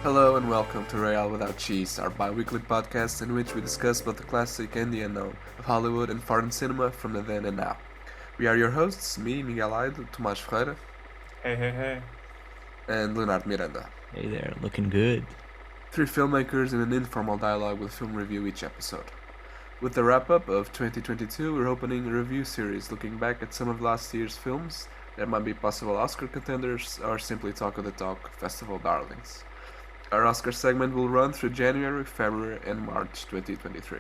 Hello and welcome to Royale Without Cheese, our bi-weekly podcast in which we discuss both the classic and the unknown of Hollywood and foreign cinema from the then and now. We are your hosts, me, Miguel Aido, Tomás Ferreira, Hey. and Leonardo Miranda. Hey there, looking good. Three filmmakers in an informal dialogue with film review each episode. With the wrap-up of 2022, we're opening a review series looking back at some of last year's films that might be possible Oscar contenders or simply talk of the talk festival darlings. Our Oscar segment will run through January, February, and March 2023.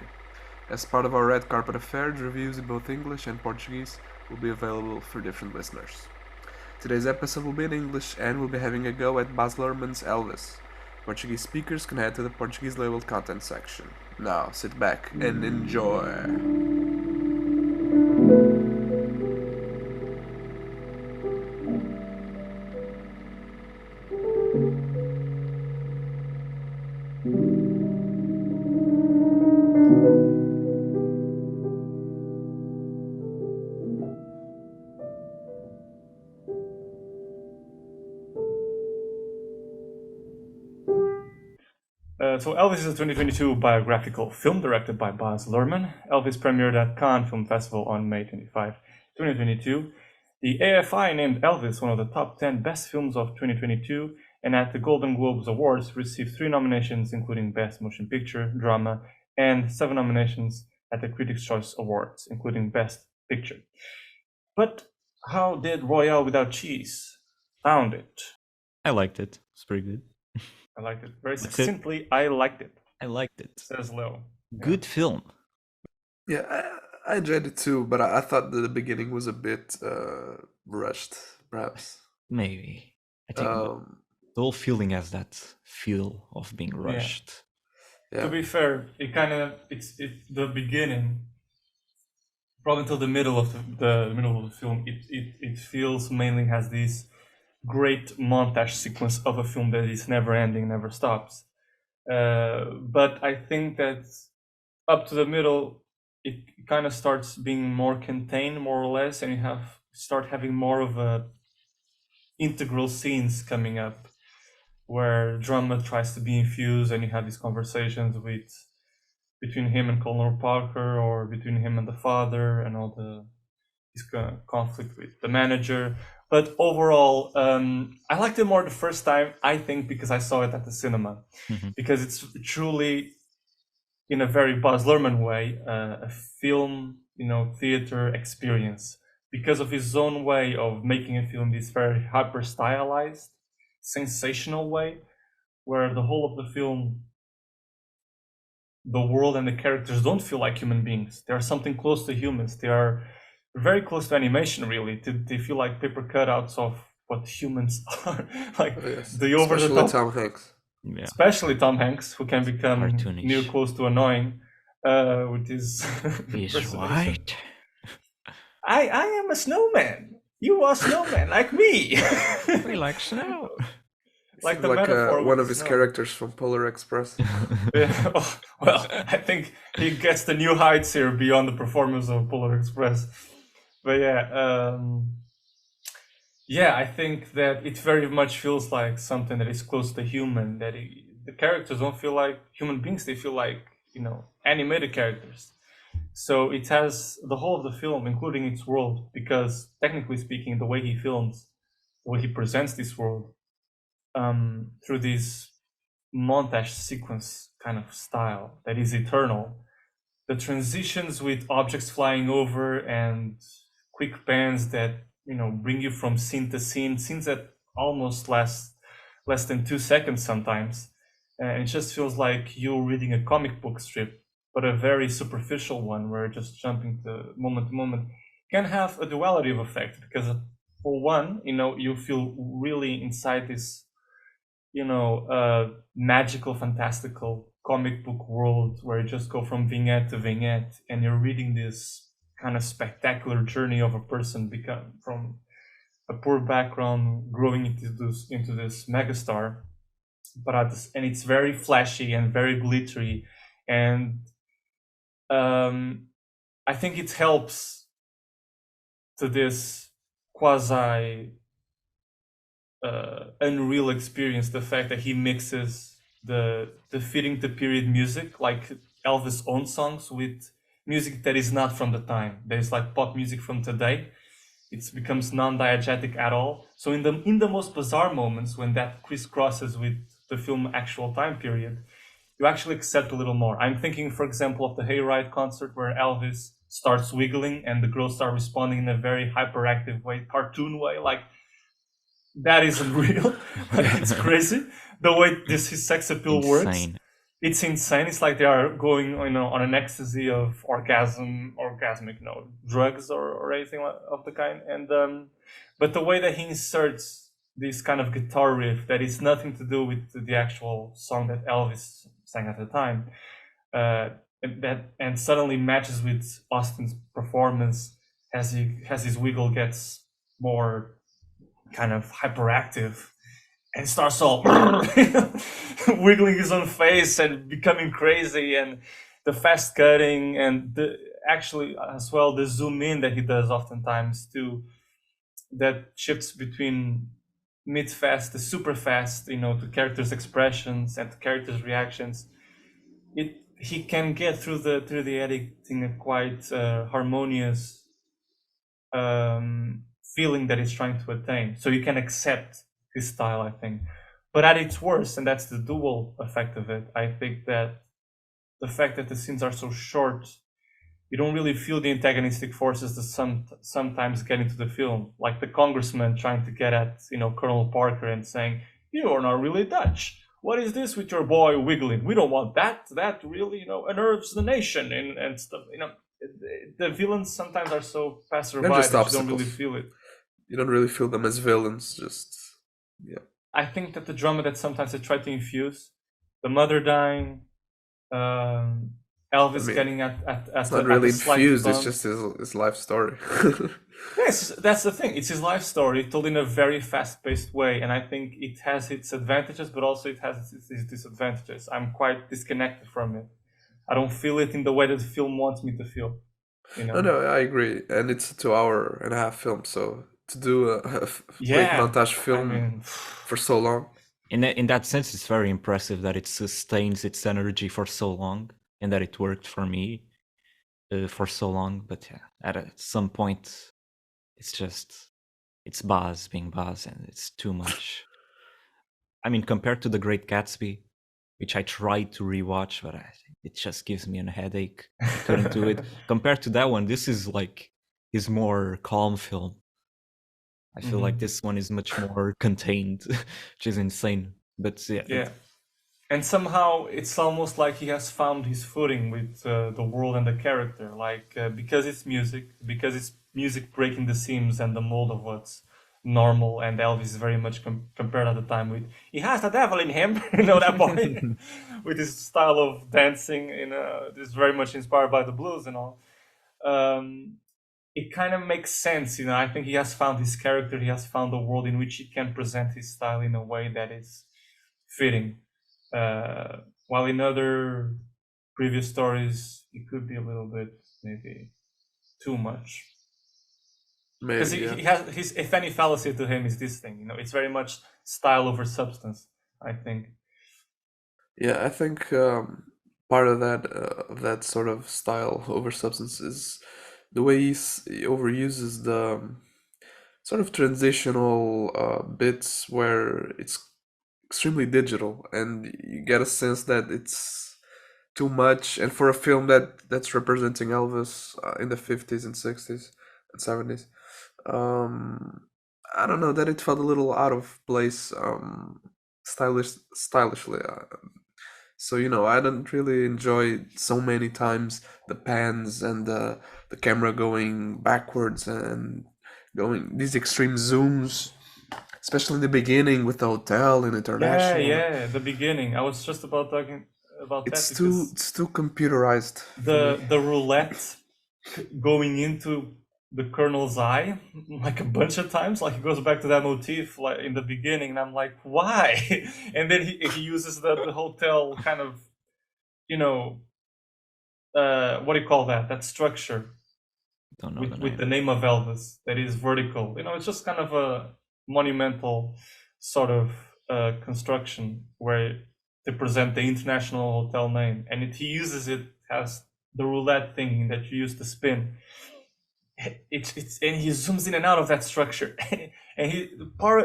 As part of our red carpet affair, reviews in both English and Portuguese will be available for different listeners. Today's episode will be in English and we'll be having a go at Baz Luhrmann's Elvis. Portuguese speakers can head to the Portuguese labeled content section. Now, sit back and enjoy. So Elvis is a 2022 biographical film directed by Baz Luhrmann. Elvis premiered at Cannes Film Festival on May 25, 2022. The AFI named Elvis one of the top 10 best films of 2022, and at the Golden Globes Awards received 3 nominations, including Best Motion Picture, Drama, and 7 nominations at the Critics' Choice Awards, including Best Picture. But how did Royale Without Cheese found it? I liked it. It's pretty good. I liked it. Very succinctly, I liked it. I liked it. Says Leo. Good film. Yeah, I enjoyed it too, but I thought that the beginning was a bit rushed, perhaps. Maybe. I think the whole feeling has that feel of being rushed. To be fair, it's the beginning, probably until the middle of the middle of the film. It feels mainly has this great montage sequence of a film that is never ending, never stops. But I think that up to the middle, it kind of starts being more contained, more or less, and you start having more of a integral scenes coming up where drama tries to be infused, and you have these conversations between him and Colonel Parker, or between him and the father, and all this conflict with the manager. But overall, I liked it more the first time, I think, because I saw it at the cinema. Mm-hmm. Because it's truly, in a very Baz Luhrmann way, a film, theater experience. Because of his own way of making a film, this very hyper-stylized, sensational way, where the whole of the film, the world and the characters don't feel like human beings. They are something close to humans. They are very close to animation, really. They feel like paper cutouts of what humans are. The over the top. Especially Tom Hanks. Yeah. Especially Tom Hanks, who can become Cartoonish. near close to annoying with his He's white. I am a snowman. You are snowman like me. We like snow. Like the Like metaphor one with of his snow. characters from Polar Express. Yeah. Oh, well, I think he gets the new heights here beyond the performance of Polar Express. But I think that it very much feels like something that is close to human, that the characters don't feel like human beings, they feel like, animated characters. So it has the whole of the film, including its world, because technically speaking, the way he films, the way he presents this world, through this montage sequence kind of style that is eternal, the transitions with objects flying over and quick pans that bring you from scene to scene, scenes that almost last less than 2 seconds sometimes, and it just feels like you're reading a comic book strip, but a very superficial one where just jumping to moment can have a duality of effect, because for one, you feel really inside this magical, fantastical comic book world where you just go from vignette to vignette, and you're reading this kind of spectacular journey of a person become from a poor background growing into this megastar. And it's very flashy and very glittery, and I think it helps to this quasi unreal experience, the fact that he mixes the fitting the period music, like Elvis' own songs, with music that is not from the time. There's like pop music from today. It becomes non-diegetic at all. So in the most bizarre moments, when that crisscrosses with the film actual time period, you actually accept a little more. I'm thinking, for example, of the Hayride concert where Elvis starts wiggling and the girls start responding in a very hyperactive way, cartoon way, like that isn't real. Like, it's crazy the way his sex appeal works. It's insane. It's like they are going, on an ecstasy of orgasmic, drugs or anything of the kind. And but the way that he inserts this kind of guitar riff that is nothing to do with the actual song that Elvis sang at the time, and suddenly matches with Austin's performance as his wiggle gets more kind of hyperactive and starts all wiggling his own face and becoming crazy, and the fast cutting and actually as well the zoom in that he does oftentimes too, that shifts between mid fast to super fast, to characters' expressions and to characters' reactions. He can get through the editing a quite harmonious feeling that he's trying to attain. So you can accept his style, I think. But at its worst, and that's the dual effect of it, I think that the fact that the scenes are so short, you don't really feel the antagonistic forces that sometimes get into the film, like the congressman trying to get at Colonel Parker and saying, "You are not really Dutch. What is this with your boy wiggling? We don't want that. That really unnerves the nation," and stuff. The villains sometimes are so passerby that you don't really feel it. You don't really feel them as villains, just yeah. I think that the drama that sometimes they try to infuse, the mother dying, Elvis getting at it's not really infused. It's just his life story. Yes, that's the thing. It's his life story told in a very fast-paced way, and I think it has its advantages, but also it has its disadvantages. I'm quite disconnected from it. I don't feel it in the way that the film wants me to feel. No, I agree. And it's a 2.5-hour film, so to do a quick montage film for so long. In that sense, it's very impressive that it sustains its energy for so long, and that it worked for me for so long. But yeah, at some point, it's Baz being Baz, and it's too much. I mean, compared to The Great Gatsby, which I tried to rewatch, but it just gives me a headache. I couldn't do it. Compared to that one, this is like his more calm film. I feel like this one is much more contained, which is insane. But yeah. And somehow it's almost like he has found his footing with the world and the character, like because it's music breaking the seams and the mold of what's normal, and Elvis is very much compared at the time with, he has the devil in him, that boy, with his style of dancing, this is very much inspired by the blues and all. It kind of makes sense, I think he has found his character, he has found a world in which he can present his style in a way that is fitting. While in other previous stories, it could be a little bit maybe too much. Because he has if any fallacy to him is this thing, it's very much style over substance, I think. Yeah, I think part of that sort of style over substance is the way he overuses the sort of transitional bits where it's extremely digital, and you get a sense that it's too much. And for a film that's representing Elvis in the 50s and 60s and 70s, I don't know, that it felt a little out of place stylishly. So I don't really enjoy so many times the pans and the camera going backwards and going these extreme zooms, especially in the beginning with the hotel and international. Yeah, the beginning. I was just about talking about it's that. It's too computerized. The roulette going into the Colonel's eye like a bunch of times, like he goes back to that motif like in the beginning, and I'm like, why? And then he uses the hotel kind of, what do you call that structure? Don't know with the name of Elvis that is vertical. It's just kind of a monumental sort of construction where to present the international hotel name, and he uses it as the roulette thing that you use to spin. It's and he zooms in and out of that structure, and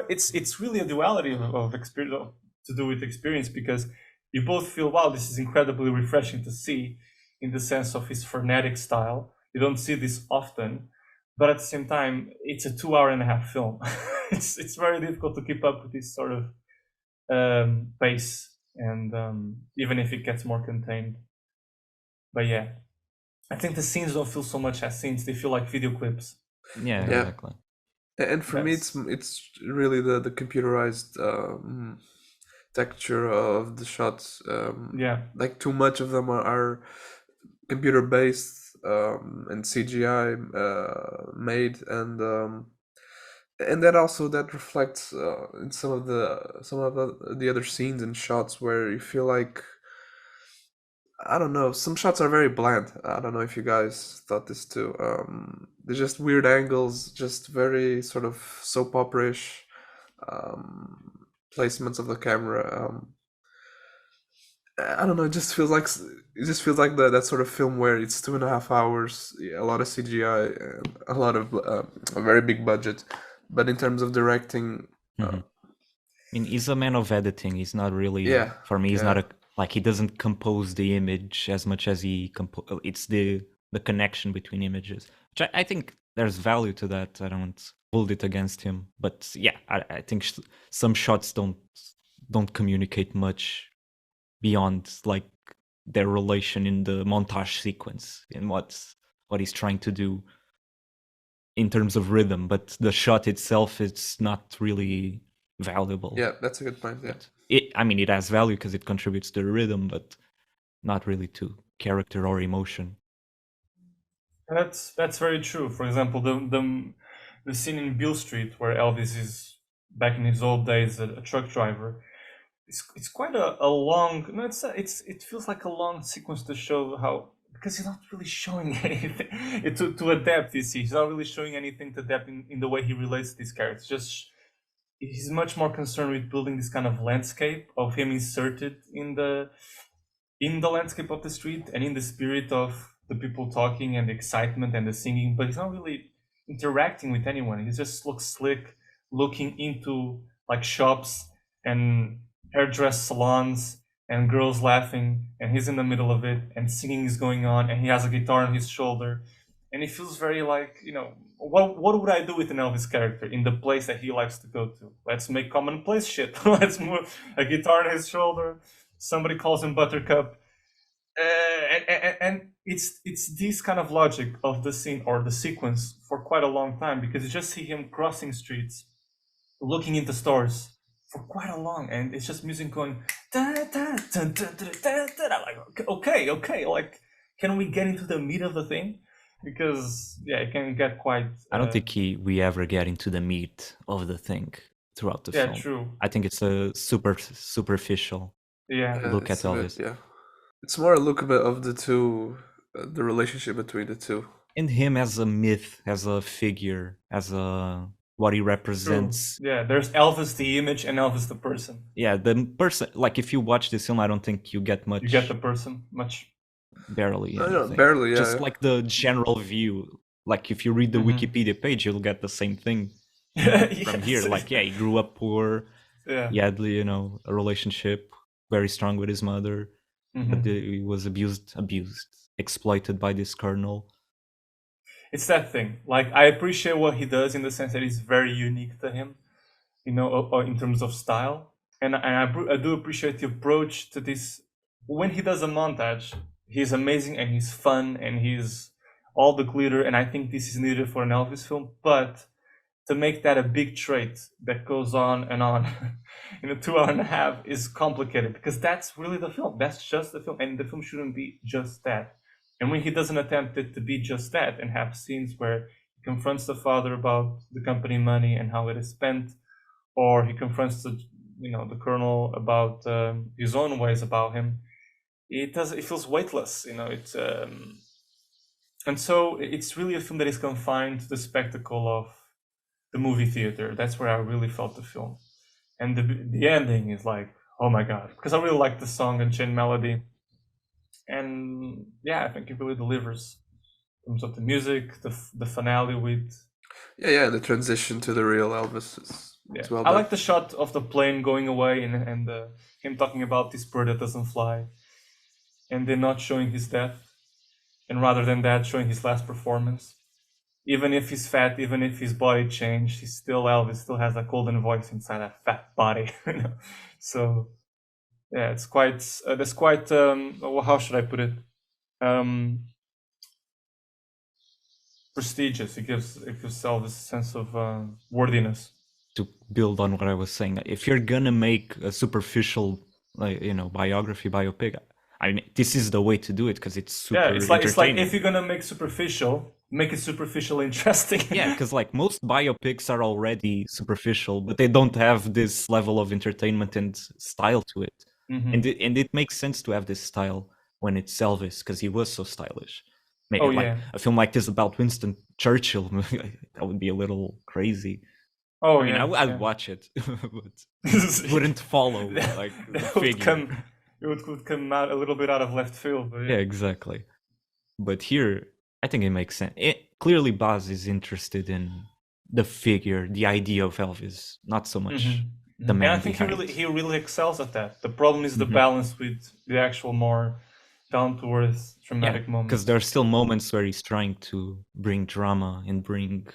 it's really a duality of experience to do with experience, because you both feel, wow, this is incredibly refreshing to see, in the sense of his frenetic style. You don't see this often, but at the same time, it's a 2.5-hour film. It's very difficult to keep up with this sort of pace, and even if it gets more contained. But yeah, I think the scenes don't feel so much as scenes; they feel like video clips. Yeah, Yeah. exactly. And for me, it's really the computerized texture of the shots. Yeah, Like too much of them are computer based and CGI made, and that also that reflects in some of the other scenes and shots where you feel like, I don't know, some shots are very bland. I don't know if you guys thought this too. They're just weird angles, just very sort of soap opera-ish placements of the camera. I don't know. It just feels like that sort of film where it's 2.5 hours, a lot of CGI, and a lot of a very big budget, but in terms of directing, I mean, he's a man of editing. He's not really, yeah, for me, he's yeah. not like, he doesn't compose the image as much as it's the connection between images, which I think there's value to that. I don't hold it against him, but yeah, I think some shots don't communicate much beyond like their relation in the montage sequence and what he's trying to do in terms of rhythm, but the shot itself, it's not really valuable. Yeah, that's a good point. Yeah. I mean, it has value because it contributes to the rhythm, but not really to character or emotion. that's very true. For example, the scene in Beale Street where Elvis is back in his old days a truck driver. It's quite a long. No, it feels like a long sequence to show how, because he's not really showing anything to adapt. You see, he's not really showing anything to adapt in the way he relates to these characters. Just he's much more concerned with building this kind of landscape of him inserted in the landscape of the street and in the spirit of the people talking and the excitement and the singing, but he's not really interacting with anyone. He just looks slick, looking into like shops and hairdress salons and girls laughing, and he's in the middle of it, and singing is going on, and he has a guitar on his shoulder, and it feels very like, what would I do with an Elvis character in the place that he likes to go to? Let's make commonplace shit. Let's move a guitar on his shoulder. Somebody calls him Buttercup, and it's this kind of logic of the scene or the sequence for quite a long time, because you just see him crossing streets, looking into stores for quite a long, and it's just music going da, da, da, da, da, da, da. I'm like, okay, like, can we get into the meat of the thing? Because yeah, it can get quite. I don't think we ever get into the meat of the thing throughout the film. Yeah, true. I think it's a superficial look at Elvis. Yeah, it's more a look of the two, the relationship between the two, and him as a myth, as a figure, as a what he represents. True. Yeah, there's Elvis the image and Elvis the person. Yeah, the person. Like, if you watch this film, I don't think you get much. You get the person much. Barely. No, barely. Yeah, just like the general view. Like, if you read the Wikipedia page, you'll get the same thing from here. Like, yeah, he grew up poor. Yeah, he had, a relationship very strong with his mother, but he was abused, exploited by this colonel. It's that thing. Like, I appreciate what he does in the sense that it's very unique to him, in terms of style. And I do appreciate the approach to this. When he does a montage, he's amazing and he's fun and he's all the glitter. And I think this is needed for an Elvis film. But to make that a big trait that goes on and on in a 2.5 is complicated, because that's really the film. That's just the film. And the film shouldn't be just that. And when he doesn't attempt it to be just that and have scenes where he confronts the father about the company money and how it is spent, or he confronts the colonel about his own ways about him, it feels weightless, and so it's really a film that is confined to the spectacle of the movie theater. That's where I really felt the film, and the ending is like, Oh my god, because I really like the song and Chain Melody, and yeah, I think it really delivers in terms of the music, the finale with Yeah, the transition to the real Elvis is well I done. like the shot of the plane going away and him talking about this bird that doesn't fly, and then not showing his death, and rather than that, showing his last performance. Even if he's fat, even if his body changed, he's still Elvis. Still has that golden voice inside that fat body. So yeah, it's quite. That's quite. How should I put it? Prestigious. It gives Elvis a sense of worthiness. To build on what I was saying, if you're gonna make a superficial, biography, biopic, I mean, this is the way to do it because it's super Yeah, it's like entertaining. if you're gonna make superficial, make it superficial interesting. Yeah, because like most biopics are already superficial, but they don't have this level of entertainment and style to it. Mhm. And it makes sense to have this style when it's Elvis because he was so stylish. Oh, Like yeah. a film like this about Winston Churchill, that would be a little crazy. Oh, I mean, yeah. I'd watch it, but wouldn't follow like the figure. It would come out a little bit out of left field. But Yeah, exactly. But here, I think it makes sense. Clearly, Baz is interested in the figure, the idea of Elvis, not so much the man And I think behind. he really excels at that. The problem is the Mhm. balance with the actual more down to earth dramatic Because moments. there are still moments where he's trying to bring drama and bring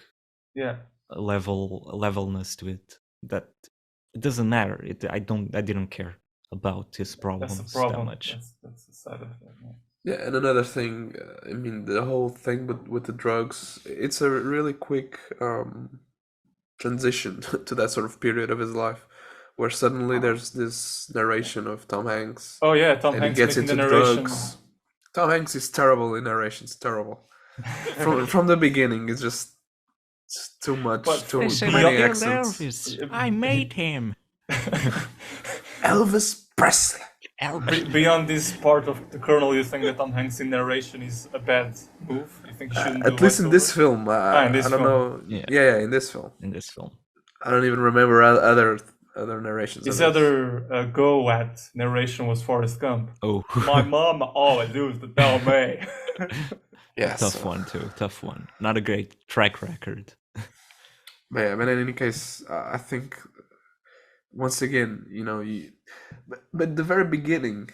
Yeah, a levelness to it. That it doesn't matter. I didn't care about his that's problems the that problem. much. That's the side of it. Yeah. Yeah, and another thing, I mean, the whole thing with the drugs, it's a really quick transition to that sort of period of his life, where suddenly there's this narration of Tom Hanks, Oh yeah, Tom and he Hanks gets making the into narration. drugs. Tom Hanks is terrible in narrations, terrible. From the beginning, it's just too much, But too They say, many "My dear accents. Elvis, I made him." Elvis Presley. Beyond this part of the Colonel, you think that Tom Hanks in narration is a bad move? You think he shouldn't do At least in this voiceover? film, In this I don't film. know. Yeah. Yeah, in this film, In this film, I don't even remember other narrations. His of this. other go at narration was Forrest Gump. oh, My mom always used to tell me. Yes, tough one too. Tough one. Not a great track record. But yeah, but in any case, I think once again, but the very beginning,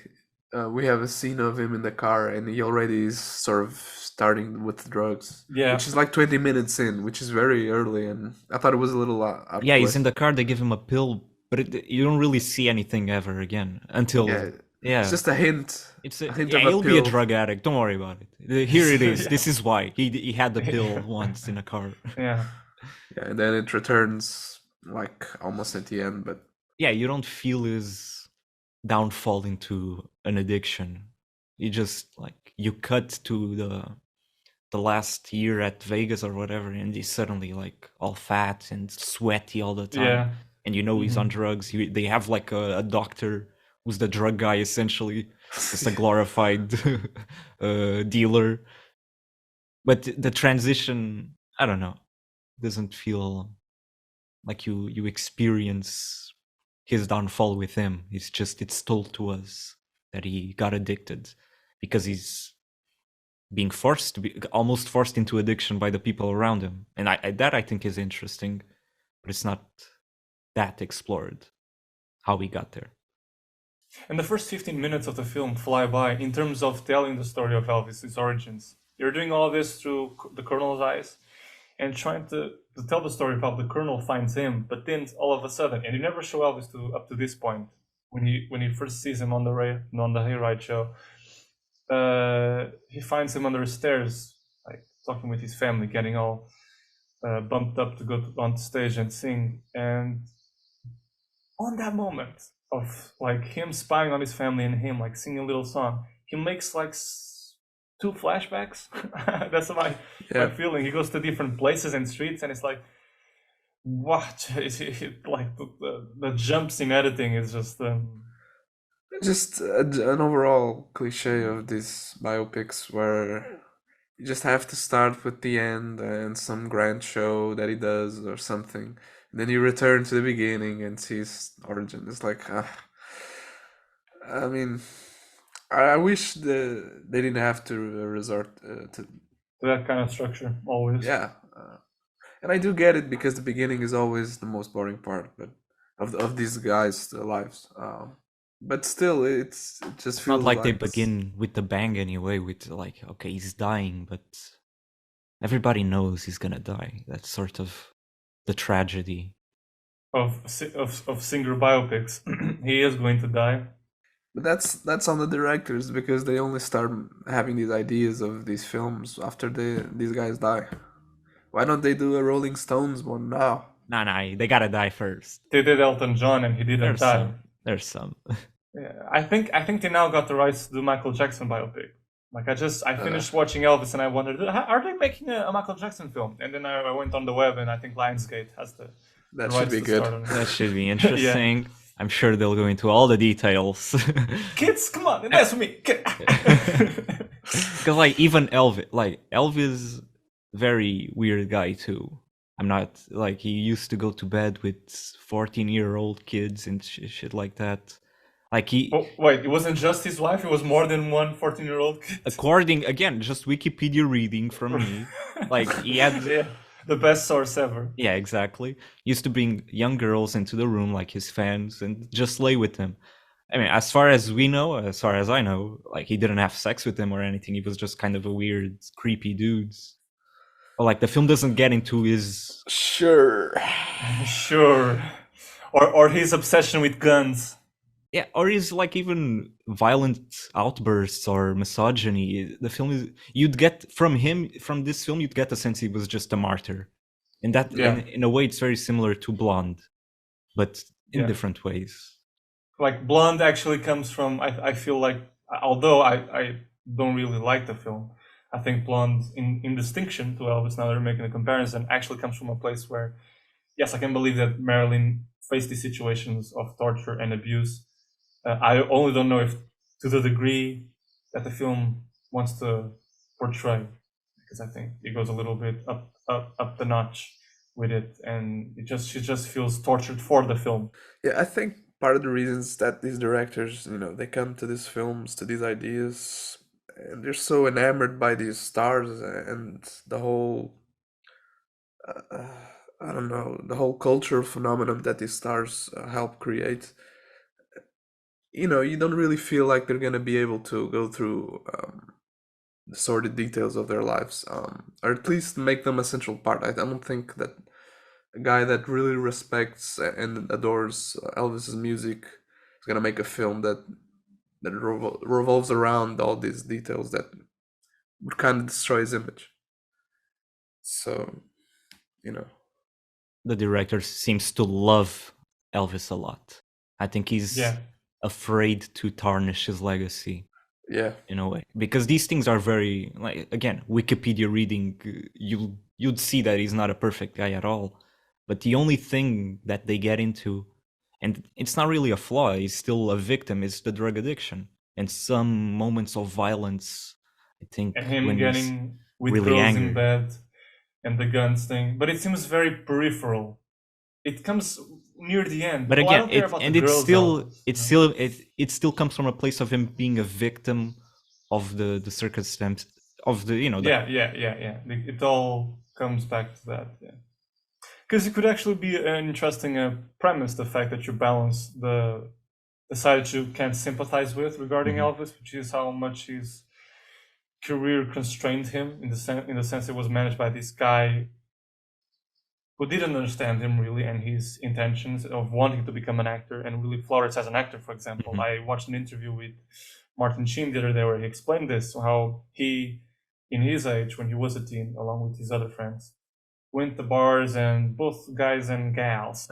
we have a scene of him in the car, and he already is sort of starting with drugs. Yeah. Which is like 20 minutes in, which is very early, and I thought it was a little out of Yeah, he's place. in the car. They give him a pill, but you don't really see anything ever again until It's just a hint. It's a hint yeah, of a he'll be a pill. drug addict. Don't worry about it. Here it is. Yeah. This is why he had the pill once in a car. Yeah. Yeah, and then it returns like almost at the end, but Yeah, you don't feel his downfall into an addiction. You just like you cut to the last year at Vegas or whatever, and he's suddenly like all fat and sweaty all the time. Yeah. And you know he's on drugs. They have like a doctor who's the drug guy essentially, just a glorified dealer. But the transition, I don't know, doesn't feel like you experience his downfall with him. It's told to us that he got addicted because he's being forced to be almost forced into addiction by the people around him, and I think is interesting, but it's not that explored how we got there. And the first 15 minutes of the film fly by in terms of telling the story of Elvis, his origins. You're doing all this through the Colonel's eyes and trying to tell the story of how the Colonel finds him, but then all of a sudden, and you never show Elvis up to this point, when he first sees him on the hayride show, he finds him under the stairs, like talking with his family, getting all bumped up to go on stage and sing. And on that moment of like him spying on his family and him like singing a little song, he makes like two flashbacks. That's my feeling. He goes to different places and streets, and it's like, what? Like the jumps in editing is just an overall cliche of these biopics where you just have to start with the end and some grand show that he does or something. And then you return to the beginning and see his origin. It's like, I mean, I wish they didn't have to resort to That kind of structure always. yeah, and I do get it because the beginning is always the most boring part, but of these guys' lives. But still, it just It's not feels like they like begin with the bang anyway, with like, okay, he's dying, but everybody knows he's gonna die. That's sort of the tragedy. Of singer biopics. He is going to die. But that's on the directors because they only start having these ideas of these films after these guys die. Why don't they do a Rolling Stones one now? Nah, they gotta die first. They did Elton John and he didn't There's die. some. There's some. Yeah, I think they now got the rights to do Michael Jackson biopic. Like I finished watching Elvis and I wondered, are they making a Michael Jackson film? And then I went on the web and I think Lionsgate has the That rights should be to good. start on it. That should be interesting. I'm sure they'll go into all the details. Kids, come on, dance with me. Because like even Elvis, very weird guy too. I'm not like he used to go to bed with 14-year-old kids and shit like that. Like he, Oh, wait, it wasn't just his wife, it was more than one 14-year-old kid. according again, just Wikipedia reading from me. Like he had, Yeah, the best source ever. yeah, exactly. Used to bring young girls into the room like his fans and just lay with them. I mean, as far as we know, as far as I know, like he didn't have sex with them or anything. He was just kind of a weird, creepy dude. But like the film doesn't get into his Sure. Sure. Or his obsession with guns. yeah, or his like even violent outbursts or misogyny. The film is you'd get from this film you'd get the sense he was just a martyr. And that Yeah. in a way it's very similar to Blonde, but in Yeah. different ways. Like Blonde actually comes from I feel like although I don't really like the film, I think Blonde in distinction to Elvis, now they're making a comparison, actually comes from a place where yes, I can believe that Marilyn faced these situations of torture and abuse. I only don't know if to the degree that the film wants to portray, because I think it goes a little bit up the notch with it, and she just feels tortured for the film. Yeah, I think part of the reasons that these directors, they come to these films, to these ideas, and they're so enamored by these stars and the whole, I don't know, the whole cultural phenomenon that these stars help create. You don't really feel like they're gonna be able to go through the sordid details of their lives, or at least make them a central part. I don't think that a guy that really respects and adores Elvis's music is gonna make a film that revolves around all these details that would kind of destroy his image. So, you know, The director seems to love Elvis a lot. I think he's Yeah. afraid to tarnish his legacy yeah, in a way, because these things are very like again Wikipedia reading. You'd see that he's not a perfect guy at all, but the only thing that they get into, and it's not really a flaw, he's still a victim, is the drug addiction and some moments of violence. I think And him when he's getting with really girls angry. in bed and the guns thing, but it seems very peripheral. It comes near the end. But I again, don't care about the it's girls, still Elvis, it still comes from a place of him being a victim of the circumstance of the yeah. It all comes back to that. Yeah, because it could actually be an interesting premise. The fact that you balance the side that you can't sympathize with regarding Elvis, which is how much his career constrained him in the sense it was managed by this guy who didn't understand him really and his intentions of wanting to become an actor and really flourish as an actor. For example, I watched an interview with Martin Sheen the other day where he explained this, how he, in his age, when he was a teen, along with his other friends, went to bars and both guys and gals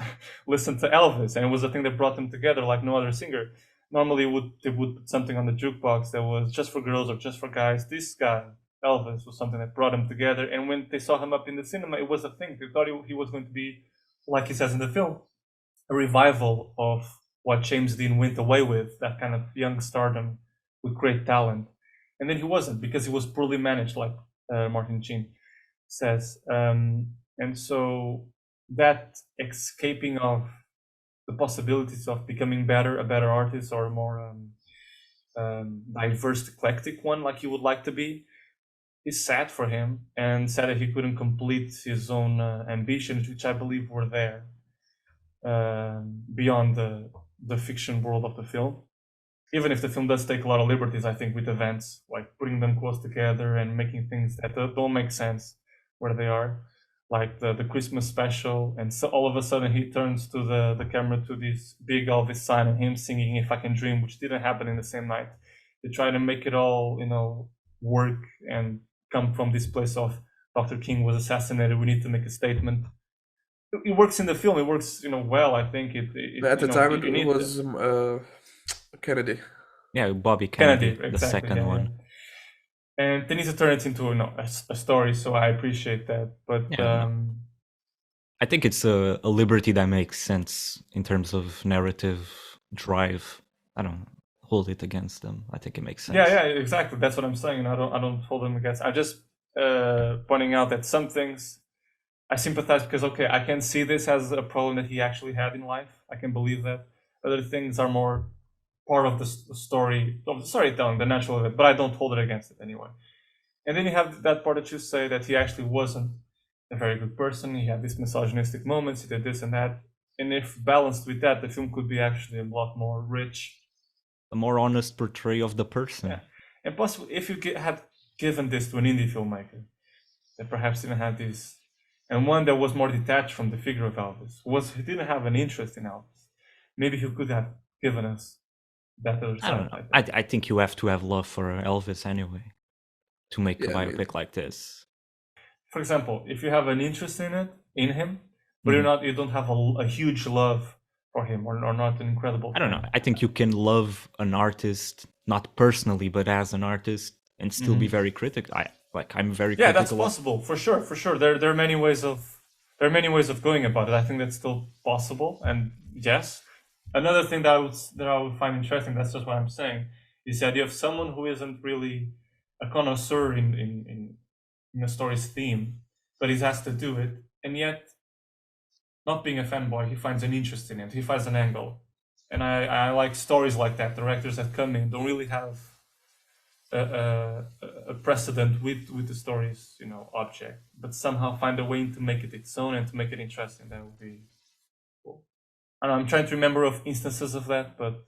listened to Elvis, and it was a thing that brought them together like no other singer. Normally, they would put something on the jukebox that was just for girls or just for guys. This guy, Elvis, was something that brought them together. And when they saw him up in the cinema, it was a thing. They thought he was going to be, like he says in the film, a revival of what James Dean went away with, that kind of young stardom with great talent. And then he wasn't, because he was poorly managed, like Martin Sheen says. And so that escaping of the possibilities of becoming a better artist or more diverse, eclectic one like he would like to be, is sad for him and sad that he couldn't complete his own ambitions, which I believe were there beyond the fiction world of the film. Even if the film does take a lot of liberties, I think, with events, like putting them close together and making things that don't make sense where they are, like the Christmas special, and so all of a sudden he turns to the camera to this big Elvis sign and him singing "If I Can Dream," which didn't happen in the same night. They try to make it all, work and come from this place of Dr. King was assassinated. We need to make a statement. It works in the film. It works, well. I think At the time, it was Kennedy. Yeah, Bobby Kennedy, exactly, the second one. Yeah. And they need to turn it into a story, so I appreciate that. But I think it's a liberty that makes sense in terms of narrative drive. I don't hold it against them. I think it makes sense. Yeah, exactly. That's what I'm saying. I don't hold them against. I'm just pointing out that some things I sympathize because I can see this as a problem that he actually had in life. I can believe that. Other things are more part of the story, of the storytelling, the natural of it, but I don't hold it against it anyway. And then you have that part that you say that he actually wasn't a very good person. He had these misogynistic moments. He did this and that. And if balanced with that, the film could be actually a lot more rich, a more honest portrayal of the person. Yeah. And possibly, if you had given this to an indie filmmaker that perhaps didn't have this, and one that was more detached from the figure of Elvis, he didn't have an interest in Elvis, maybe he could have given us that other side. I don't know. I think you have to have love for Elvis anyway to make a biopic like this. For example, if you have an interest in him, but you don't have a huge love for him, or not an incredible I don't know. I think you can love an artist not personally, but as an artist, and still be very critical. I'm very critical. Yeah, that's possible for sure. There are many ways of going about it. I think that's still possible. And yes, another thing that I would find interesting, that's just what I'm saying, is the idea of someone who isn't really a connoisseur in a story's theme, but he's asked to do it, and yet, not being a fanboy, he finds an interest in it. He finds an angle, and I like stories like that. Directors that come in don't really have a precedent with the story's object, but somehow find a way to make it its own and to make it interesting. That would be cool. I don't know, I'm trying to remember of instances of that, but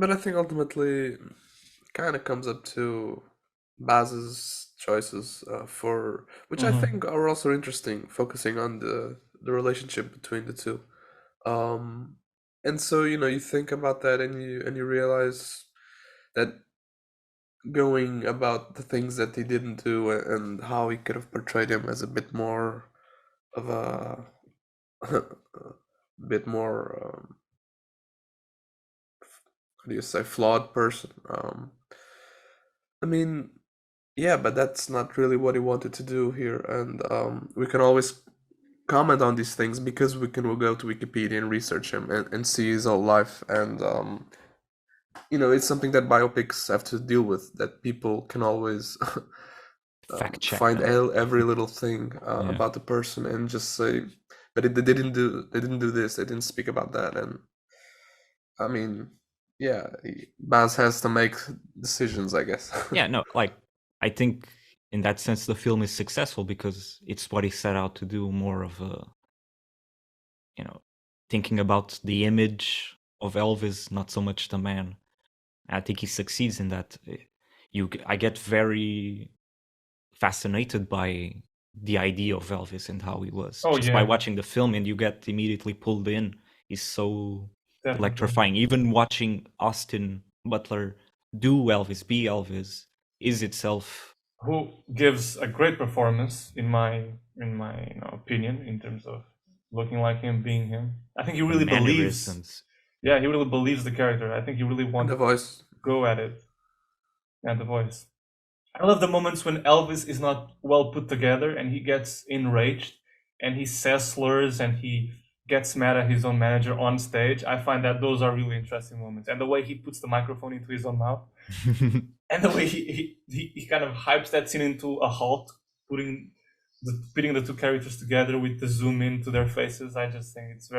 I think ultimately kind of comes up to Baz's choices for which I think are also interesting, focusing on the relationship between the two. And so you think about that and you realize that going about the things that he didn't do and how he could have portrayed him as a bit more of a bit more how do you say, flawed person. I mean, yeah, but that's not really what he wanted to do here, and we can always comment on these things because we'll go to Wikipedia and research him and see his whole life, and it's something that biopics have to deal with, that people can always fact check find every little thing about the person and just say, but they didn't do this, they didn't speak about that, and I mean, yeah, Baz has to make decisions, I guess. Yeah, no, I think in that sense the film is successful because it's what he set out to do, more of a, thinking about the image of Elvis, not so much the man. I think he succeeds in that. I get very fascinated by the idea of Elvis and how he was by watching the film, and you get immediately pulled in. He's so electrifying. Even watching Austin Butler do Elvis, be Elvis, is itself. Who gives a great performance in my opinion, in terms of looking like him, being him. I think he really believes. Yeah, he really believes the character. I think he really wants the voice. To go at it. And the voice. I love the moments when Elvis is not well put together and he gets enraged and he says slurs and he gets mad at his own manager on stage. I find that those are really interesting moments. And the way he puts the microphone into his own mouth and the way he kind of hypes that scene into a halt, putting the two characters together with the zoom into their faces. I just think it's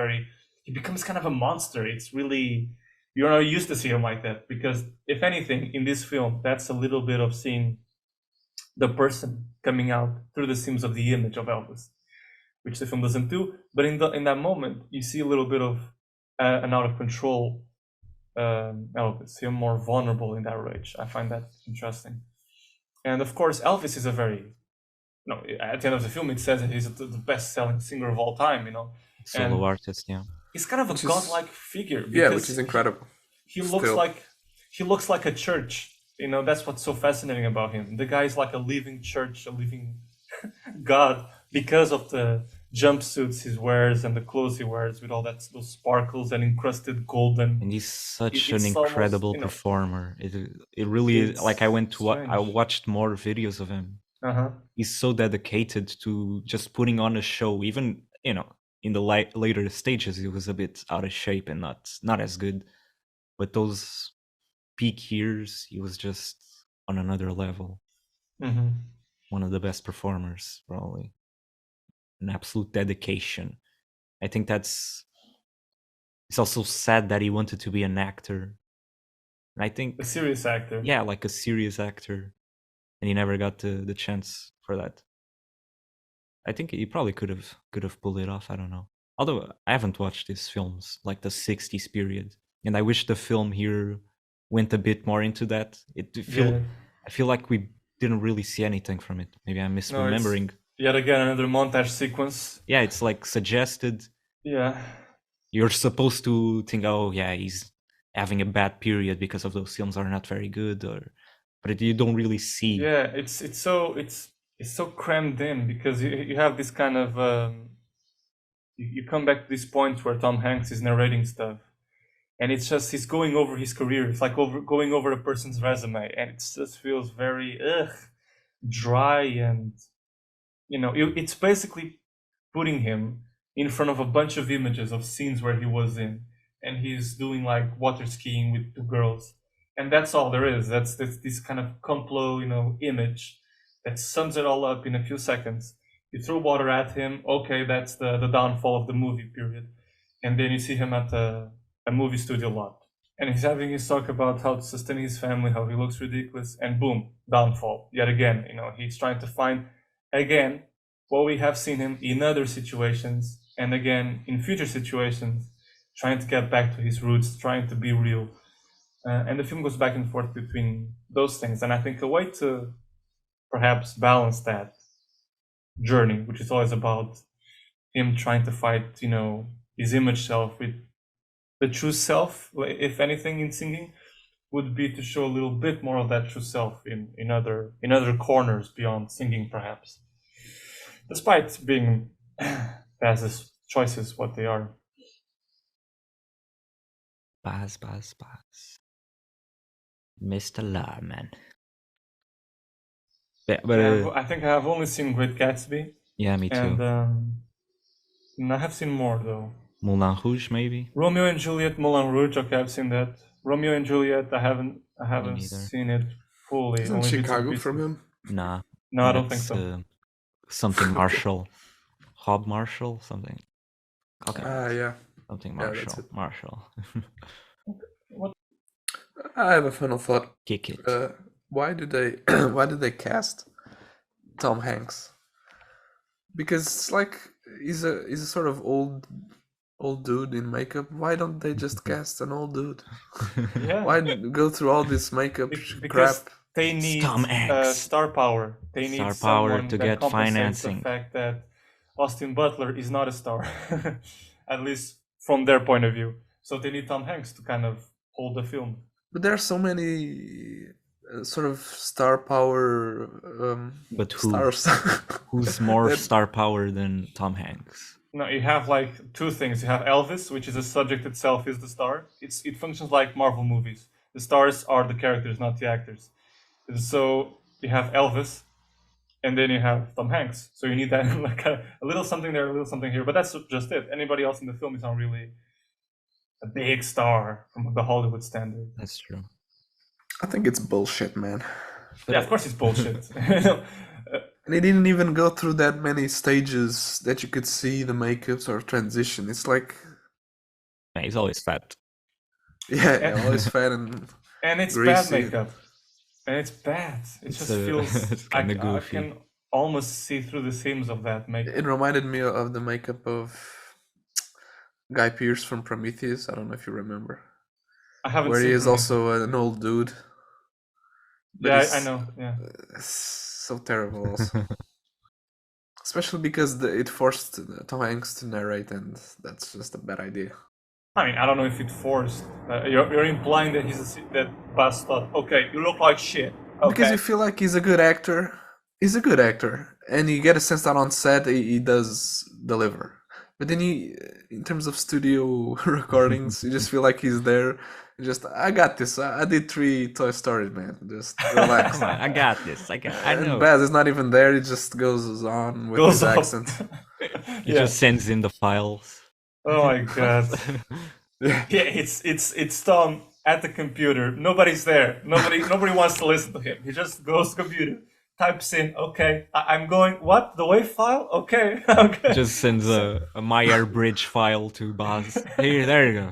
he becomes kind of a monster. It's really you're not used to see him like that, because if anything, in this film, that's a little bit of seeing the person coming out through the seams of the image of Elvis, which the film doesn't do. But in that moment, you see a little bit of an out of control Elvis, him more vulnerable in that rage. I find that interesting. And of course, Elvis is a very, at the end of the film, it says that he's the best-selling singer of all time, Solo and artist, yeah. he's kind of a godlike figure. Yeah, which is incredible. He looks like a church. That's what's so fascinating about him. The guy is like a living church, a living God, because of the jumpsuits he wears and the clothes he wears with all those sparkles and encrusted golden. And he's such an incredible performer. It really is. Like I watched more videos of him. He's so dedicated to just putting on a show. Even in the later stages, he was a bit out of shape and not as good. But those peak years, he was just on another level. One of the best performers, probably. An absolute dedication. I think it's also sad that he wanted to be an actor. And I think a serious actor. Yeah, like a serious actor. And he never got the chance for that. I think he probably could have pulled it off. I don't know. Although I haven't watched these films, like the 60s period. And I wish the film here went a bit more into that. I feel like we didn't really see anything from it. Maybe I'm misremembering. Yet again, another montage sequence. Yeah, it's like suggested. Yeah. You're supposed to think, oh yeah, he's having a bad period because of those films are not very good, but you don't really see. Yeah, it's so crammed in, because you have this kind of you come back to this point where Tom Hanks is narrating stuff, and it's just he's going over his career. It's like going over a person's resume, and it just feels very dry, and it's basically putting him in front of a bunch of images of scenes where he was in, and he's doing like water skiing with two girls, and that's all there is. That's this kind of complot, image that sums it all up in a few seconds. You throw water at him, okay, that's the downfall of the movie period, and then you see him at a movie studio lot, and he's having his talk about how to sustain his family, how he looks ridiculous, and boom, downfall yet again. He's trying to find again what we have seen him in other situations, and again in future situations, trying to get back to his roots, trying to be real. And the film goes back and forth between those things. And I think a way to perhaps balance that journey, which is always about him trying to fight, his image self with the true self, if anything, in singing, would be to show a little bit more of that true self in other corners beyond singing, perhaps. Despite being Baz's choices what they are. Baz. Mr. Luhrmann. Yeah, but I think I have only seen Great Gatsby. Yeah, me too. And I have seen more though. Moulin Rouge, maybe. Romeo and Juliet, Moulin Rouge. Okay, I've seen that. Romeo and Juliet, I haven't seen it fully. Isn't Chicago from him? Nah. No, I don't think so. Something Marshall, Hob Marshall, something. Okay. Yeah. Something Marshall. Yeah, Marshall. What? I have a final thought. Kick it. Why did they cast Tom Hanks? Because he's a sort of old dude in makeup. Why don't they just cast an old dude? Yeah. Why go through all this makeup because crap? They need star power. They need someone to that get compensates financing. the fact that Austin Butler is not a star, at least from their point of view. So they need Tom Hanks to kind of hold the film. But there are so many sort of star power but who, stars. Who's more star power than Tom Hanks? No, you have like two things. You have Elvis, which is the subject itself is the star. It functions like Marvel movies. The stars are the characters, not the actors. So you have Elvis, and then you have Tom Hanks. So you need that like a little something there, a little something here. But that's just it. Anybody else in the film is not really a big star from the Hollywood standard. That's true. I think it's bullshit, man. Yeah, of course it's bullshit. And he didn't even go through that many stages that you could see the makeups or transition. It's like... Yeah, he's always fat. Yeah, always fat and and it's bad greasy. makeup, and it's bad. It It's just feels. it's kind of I goofy. can almost see through the seams of that makeup. It reminded me of the makeup of Guy Pearce from Prometheus. I don't know if you remember, I haven't where he seen is Prometheus. also an old dude, but Yeah, I he's know. Yeah. so terrible also. Especially because it forced Tom Hanks to narrate, and that's just a bad idea. I mean, I don't know if it forced. You're implying that that Baz thought, okay, you look like shit. Because Okay. you feel like he's a good actor. He's a good actor, and you get a sense that on set he does deliver. But then in terms of studio recordings, you just feel like he's there. I got this. I did 3 Toy Stories, man. Just relax. Come on, I got this. I And know. Baz is not even there. He just goes on with Goes his off. accent. He Yeah. just sends in the files. Oh my god. Yeah. Yeah, it's Tom at the computer. Nobody's there. Nobody wants to listen to him. He just goes to the computer, types in, okay, I'm going, what? The WAV file? Okay. Okay. Just sends a Meyer Bridge file to Baz. Here, there you go.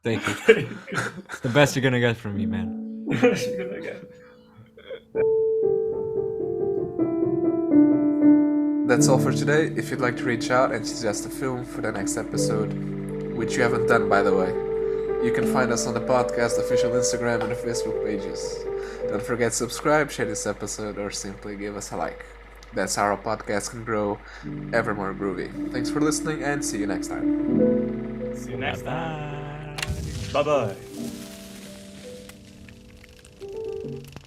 Take it. It's the best you're gonna get from me, man. That's all for today. If you'd like to reach out and suggest a film for the next episode, which you haven't done by the way, you can find us on the podcast official Instagram and Facebook pages. Don't forget to subscribe, share this episode, or simply give us a like. That's how our podcast can grow ever more groovy. Thanks for listening and see you next time. See you next time. Bye. Bye bye.